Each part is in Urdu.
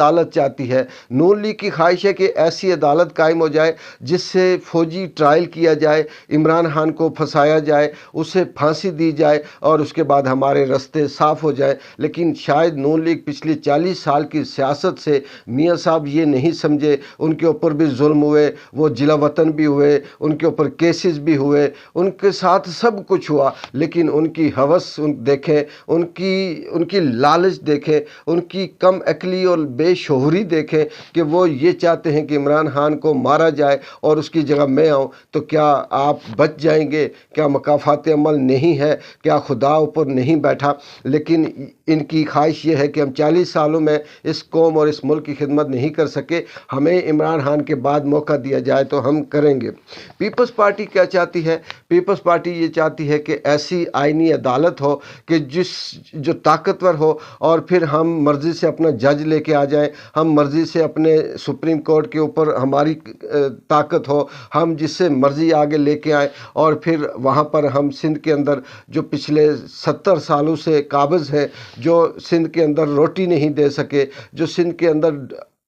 عدالت چاہتی ہے۔ نون لیگ کی خواہش ہے کہ ایسی عدالت قائم ہو جائے جس سے فوجی ٹرائل کیا جائے، عمران خان کو پھنسایا جائے، اسے پھانسی دی جائے اور اس کے بعد ہمارے رستے صاف ہو جائیں۔ لیکن شاید نون لیگ پچھلے 40 سال کی سیاست سے میاں صاحب یہ نہیں سمجھے، ان کے اوپر بھی ظلم ہوئے، وہ جلا وطن بھی ہوئے، ان کے اوپر کیسز بھی ہوئے، ان کے ساتھ سب کچھ ہوا، لیکن ان کی ہوس دیکھیں، ان کی لالچ دیکھیں، ان کی کم عقلی اور بے شعوری دیکھیں کہ وہ یہ چاہتے ہیں کہ عمران خان کو مارا جائے اور اس کی جگہ میں آؤں۔ تو کیا آپ بچ جائیں گے؟ کیا مکافات عمل نہیں ہے؟ کیا خدا اوپر نہیں بیٹھا؟ لیکن ان کی خواہش یہ ہے کہ ہم 40 سالوں میں اس قوم اور اس ملک کی خدمت نہیں کر سکے، ہمیں عمران خان کے بعد موقع دیا جائے تو ہم کریں گے۔ پیپلز پارٹی کیا چاہتی ہے؟ پیپلز پارٹی یہ چاہتی ہے کہ ایسی آئینی عدالت ہو کہ جو طاقتور ہو، اور پھر ہم مرضی سے اپنا جج لے کے آ جائیں، ہم مرضی سے اپنے سپریم کورٹ کے اوپر ہماری طاقت ہو، ہم جس سے مرضی آگے لے کے آئیں، اور پھر وہاں پر ہم سندھ کے اندر جو پچھلے 70 سالوں سے قابض ہیں، جو سندھ کے اندر روٹی نہیں دے سکے، جو سندھ کے اندر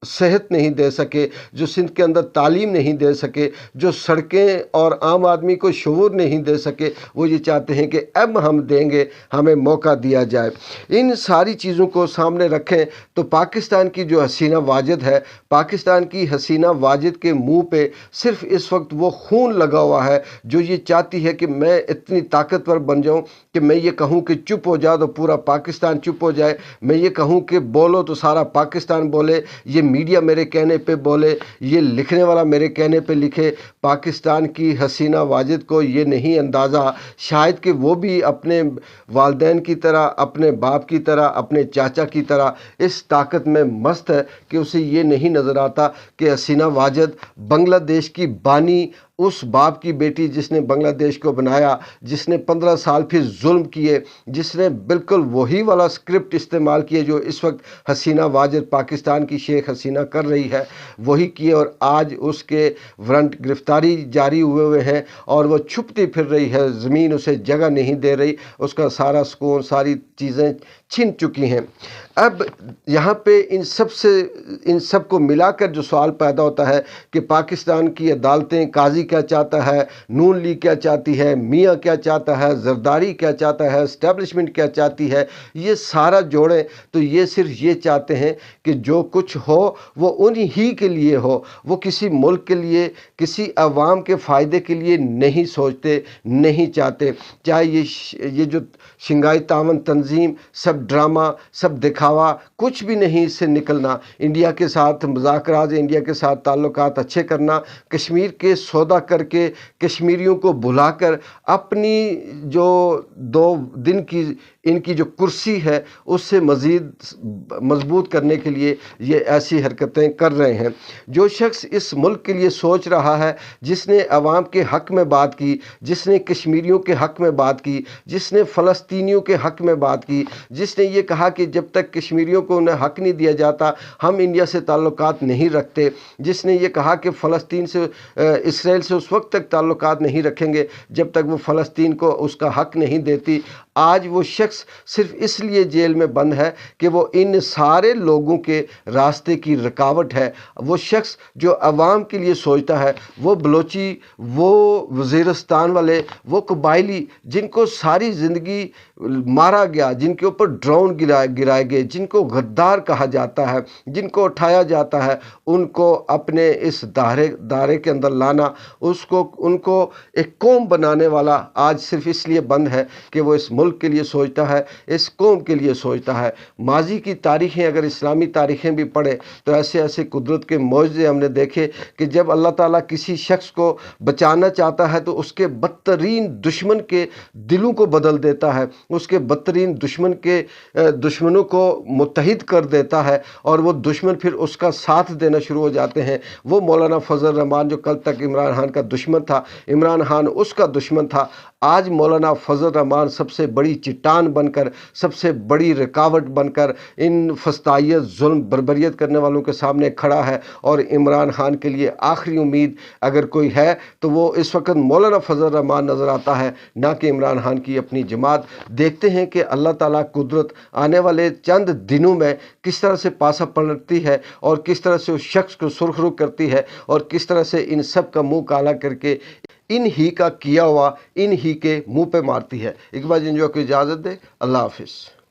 صحت نہیں دے سکے، جو سندھ کے اندر تعلیم نہیں دے سکے، جو سڑکیں اور عام آدمی کو شعور نہیں دے سکے، وہ یہ چاہتے ہیں کہ اب ہم دیں گے، ہمیں موقع دیا جائے۔ ان ساری چیزوں کو سامنے رکھیں تو پاکستان کی جو حسینہ واجد ہے، پاکستان کی حسینہ واجد کے منہ پہ صرف اس وقت وہ خون لگا ہوا ہے جو یہ چاہتی ہے کہ میں اتنی طاقتور بن جاؤں کہ میں یہ کہوں کہ چپ ہو جا تو پورا پاکستان چپ ہو جائے، میں یہ کہوں کہ بولو تو سارا پاکستان بولے، یہ میڈیا میرے کہنے پہ بولے، یہ لکھنے والا میرے کہنے پہ لکھے۔ پاکستان کی حسینہ واجد کو یہ نہیں اندازہ شاید کہ وہ بھی اپنے والدین کی طرح، اپنے باپ کی طرح، اپنے چاچا کی طرح اس طاقت میں مست ہے کہ اسے یہ نہیں نظر آتا کہ حسینہ واجد بنگلہ دیش کی بانی، اس باپ کی بیٹی جس نے بنگلہ دیش کو بنایا، جس نے 15 سال پھر ظلم کیے، جس نے بالکل وہی والا اسکرپٹ استعمال کیے جو اس وقت حسینہ واجد پاکستان کی شیخ حسینہ کر رہی ہے، وہی کیے، اور آج اس کے وارنٹ گرفتاری جاری ہوئے ہیں اور وہ چھپتی پھر رہی ہے، زمین اسے جگہ نہیں دے رہی، اس کا سارا سکون، ساری چیزیں چھن چکی ہیں۔ اب یہاں پہ ان سب کو ملا کر جو سوال پیدا ہوتا ہے کہ پاکستان کی عدالتیں، قاضی کیا چاہتا ہے، نون لیگ کیا چاہتی ہے، میاں کیا چاہتا ہے، زرداری کیا چاہتا ہے، اسٹیبلشمنٹ کیا چاہتی ہے، یہ سارا جوڑیں تو یہ صرف یہ چاہتے ہیں کہ جو کچھ ہو وہ انہی ہی کے لیے ہو، وہ کسی ملک کے لیے، کسی عوام کے فائدے کے لیے نہیں سوچتے، نہیں چاہتے۔ چاہے یہ جو شنگھائی تعاون تنظیم، سب ڈرامہ، سب دکھاوا، کچھ بھی نہیں اس سے نکلنا۔ انڈیا کے ساتھ مذاکرات، انڈیا کے ساتھ تعلقات اچھے کرنا، کشمیر کے سودا کر کے کشمیریوں کو بلا کر اپنی جو 2 دن کی ان کی جو کرسی ہے اس سے مزید مضبوط کرنے کے لیے یہ ایسی حرکتیں کر رہے ہیں۔ جو شخص اس ملک کے لیے سوچ رہا ہے، جس نے عوام کے حق میں بات کی، جس نے کشمیریوں کے حق میں بات کی، جس نے فلسطینیوں کے حق میں بات کی، جس نے یہ کہا کہ جب تک کشمیریوں کو انہیں حق نہیں دیا جاتا ہم انڈیا سے تعلقات نہیں رکھتے، جس نے یہ کہا کہ فلسطین سے، اسرائیل سے اس وقت تک تعلقات نہیں رکھیں گے جب تک وہ فلسطین کو اس کا حق نہیں دیتی، آج وہ شخص صرف اس لیے جیل میں بند ہے کہ وہ ان سارے لوگوں کے راستے کی رکاوٹ ہے۔ وہ شخص جو عوام کے لیے سوچتا ہے، وہ بلوچی، وہ وزیرستان والے، وہ قبائلی جن کو ساری زندگی مارا گیا، جن کے اوپر ڈرون گرائے گئے، جن کو غدار کہا جاتا ہے، جن کو اٹھایا جاتا ہے، ان کو اپنے اس دائرے کے اندر لانا، ان کو ایک قوم بنانے والا آج صرف اس لیے بند ہے کہ وہ اس ملک کے لیے سوچتا ہے، اس قوم کے لیے سوچتا ہے۔ ماضی کی تاریخیں، اگر اسلامی تاریخیں بھی پڑھیں تو ایسے قدرت کے معجزے ہم نے دیکھے کہ جب اللہ تعالیٰ کسی شخص کو بچانا چاہتا ہے تو اس کے بدترین دشمن کے دلوں کو بدل دیتا ہے، اس کے بدترین دشمنوں کو متحد کر دیتا ہے، اور وہ دشمن پھر اس کا ساتھ دینا شروع ہو جاتے ہیں۔ وہ مولانا فضل الرحمان جو کل تک عمران خان کا دشمن تھا، عمران خان اس کا دشمن تھا، آج مولانا فضل الرحمان سب سے بڑی چٹان بن کر، سب سے بڑی رکاوٹ بن کر ان فسطائیت، ظلم، بربریت کرنے والوں کے سامنے کھڑا ہے۔ اور عمران خان کے لیے آخری امید اگر کوئی ہے تو وہ اس وقت مولانا فضل الرحمان نظر آتا ہے، نہ کہ عمران خان کی اپنی جماعت۔ دیکھتے ہیں کہ اللہ تعالیٰ قدرت آنے والے چند دنوں میں کس طرح سے پاسا پلٹتی ہے اور کس طرح سے اس شخص کو سرخرو کرتی ہے اور کس طرح سے ان سب کا منہ کالا کر کے ان ہی کا کیا ہوا ان ہی کے منہ پہ مارتی ہے۔ اقبال جنجوع کو اجازت دے، اللہ حافظ۔